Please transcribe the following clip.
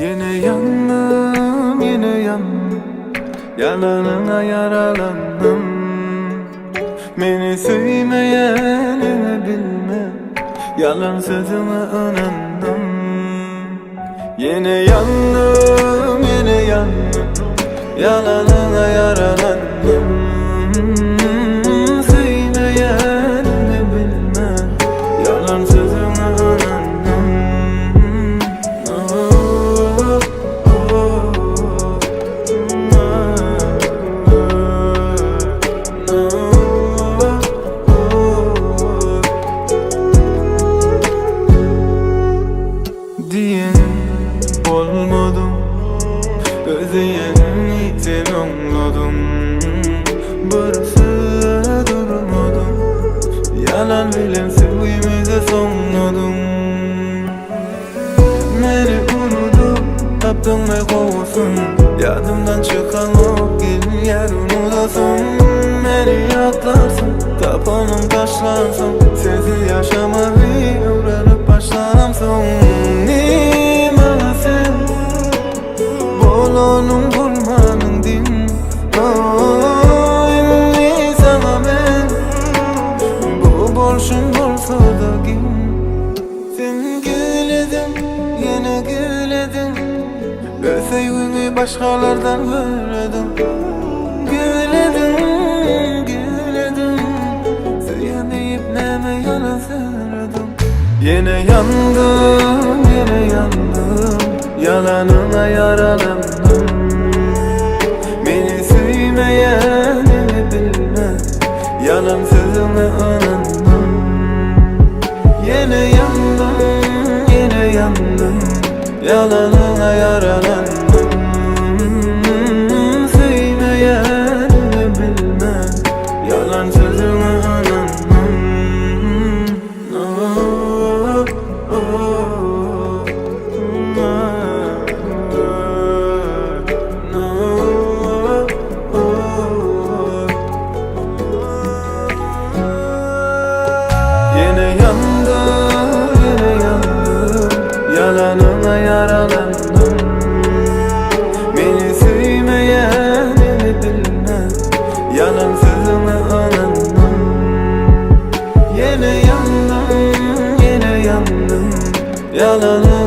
Yine yandım, yine yandım, yalanına yaralandım. Beni sevmeyenini bilme, yalan sözüme inandım. Yine yandım, yine yandım, yalanına yaralandım. Sevmeyenini bilme, yalan sözüme inandım. Diyen olmadım, özleyenini sen anladım. Burası durmadım, yalan bilen sevgimize sonladım. Beni unutup taptın ve kovsun, yadımdan çıkan o gelin yarınudasın. Beni yaklarsın, tapanım taşlarsın, sensiz yaşamayı öğrenip başlaramsın. Bolonun bulmanın din, indi sana ben. Bu borçum olsa da kim? Sen güledin, yine güledin, ve sevgimi başkalardan gördüm. Güledin, güledin, sevmeyip neme yalan söyledim. Yine yandım, yine yandım, yalanına yaralandım. Beni sevmeyenini bilme, yalan sözüme inandım. Yine yandım, yine yandım, yalanına yaralandım. Sevmeyenini bilme, yalan sözüme inandım. Yine yandım, yine yandım, yalanına yaralandım. Beni sevmeyenini bilme, yalan sözüme inandım. Yine yandım, yine yandım, yalanına